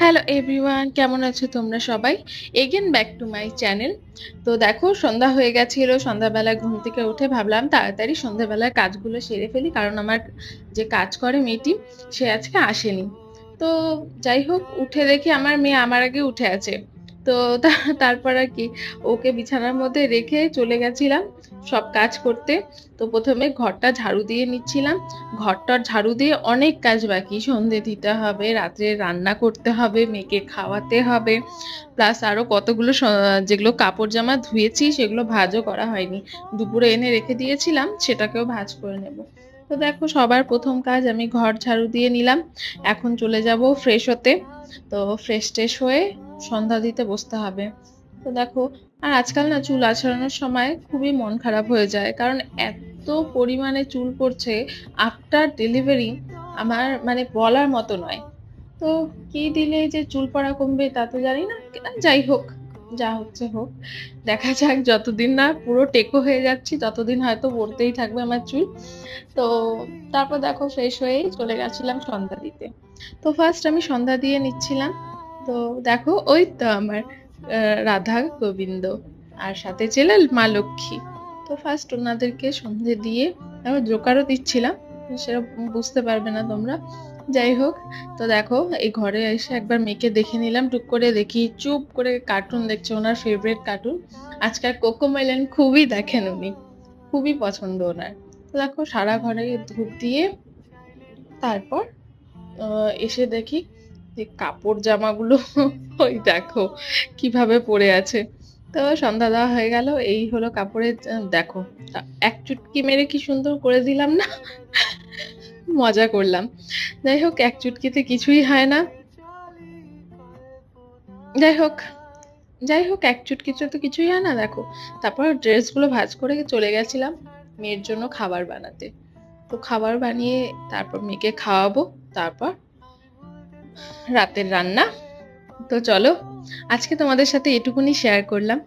Hello everyone, কেমন আছো তোমরা সবাই? Again back to my channel. তো দেখো, সন্ধ্যা হয়ে গেছিল। সন্ধ্যাবেলা ঘুম থেকে উঠে ভাবলাম তাড়াতাড়ি সন্ধ্যাবেলার কাজগুলো সেরে ফেলি, কারণ আমার যে কাজ করে মেয়েটি, সে আজকে আসেনি। তো যাই হোক, উঠে দেখি আমার মেয়ে আমার আগে উঠে আছে। তো তারপর আর কি, ওকে বিছানার মধ্যে রেখে চলে গেছিলাম সব কাজ করতে। তো প্রথমে ঘরটা ঝাড়ু দিয়ে নিচ্ছিলাম। ঘরটার ঝাড়ু দিয়ে অনেক কাজ বাকি, সন্ধে দিতে হবে, রাত্রে রান্না করতে হবে, মেয়েকে খাওয়াতে হবে, প্লাস আরো কতগুলো যেগুলো কাপড় জামা ধুয়েছি সেগুলো ভাঁজও করা হয়নি, দুপুরে এনে রেখে দিয়েছিলাম, সেটাকেও ভাঁজ করে নেব। তো দেখো, সবার প্রথম কাজ আমি ঘর ঝাড়ু দিয়ে নিলাম। এখন চলে যাব ফ্রেশ হতে। তো ফ্রেশ ট্রেশ হয়ে সন্ধ্যা দিতে বসতে হবে। তো দেখো, আর আজকাল না চুল আঁচড়ানোর সময় খুবই মন খারাপ হয়ে যায়, কারণ এত পরিমাণে চুল পড়ছে আফটার ডেলিভারি, আমার মানে বলার মতো নয়। তো কি দিলে যে চুল পড়া কমবে তা তো জানি না। যাই হোক, যা হচ্ছে হোক, দেখা যাক। যতদিন না পুরো টেকো হয়ে যাচ্ছি ততদিন হয়তো পড়তেই থাকবে আমার চুল। তো তারপর দেখো, ফ্রেশ হয়েই চলে গেছিলাম সন্ধ্যা দিতে। তো ফার্স্ট আমি সন্ধ্যা দিয়ে নিচ্ছিলাম। তো দেখো, ওই তো আমার রাধা গোবিন্দ, আর সাথে ছিল মা লক্ষ্মী। তো ফার্স্ট ওনাদেরকে সন্ধে দিয়ে তারপর জোকারও দিচ্ছিলাম, সেটা বুঝতে পারবে না তোমরা। যাই হোক, তো দেখো, এই ঘরে এসে একবার মেয়েকে দেখে নিলাম। টুক করে দেখি চুপ করে কার্টুন দেখছে, ওনার ফেভারিট কার্টুন। আজকাল কোকোমেলন খুবই দেখেন উনি, খুবই পছন্দ ওনার। তো দেখো, সারা ঘরে ধূপ দিয়ে তারপর এসে দেখি যে কাপড় জামাগুলো ওই দেখো কিভাবে পড়ে আছে। তো সন্ধ্যা দেওয়া হয়ে গেল, এই হলো কাপড়ের দেখো, এক চুটকি মেরে কি সুন্দর করে দিলাম না? মজা করলাম। যাই হোক, এক চুটকিতে কিছুই হয় না। যাই হোক, এক চুটকিতে তো কিছুই হয় না। দেখো, তারপর ড্রেসগুলো ভাঁজ করে চলে গেছিলাম মেয়ের জন্য খাবার বানাতে। তো খাবার বানিয়ে তারপর মেয়েকে খাওয়াবো, তারপর রাতের রান্না। তো চলো, আজকে তোমাদের সাথে এটুকুনি শেয়ার করলাম।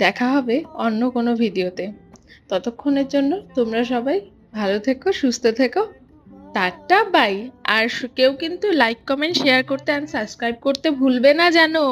দেখা হবে অন্য কোনো ভিডিওতে। ততক্ষণের জন্য তোমরা সবাই ভালো থেকো, সুস্থ থেকো। Tata, by. আর কেউ কিন্তু লাইক কমেন্ট শেয়ার করতে আর সাবস্ক্রাইব করতে ভুলবে না, জানো।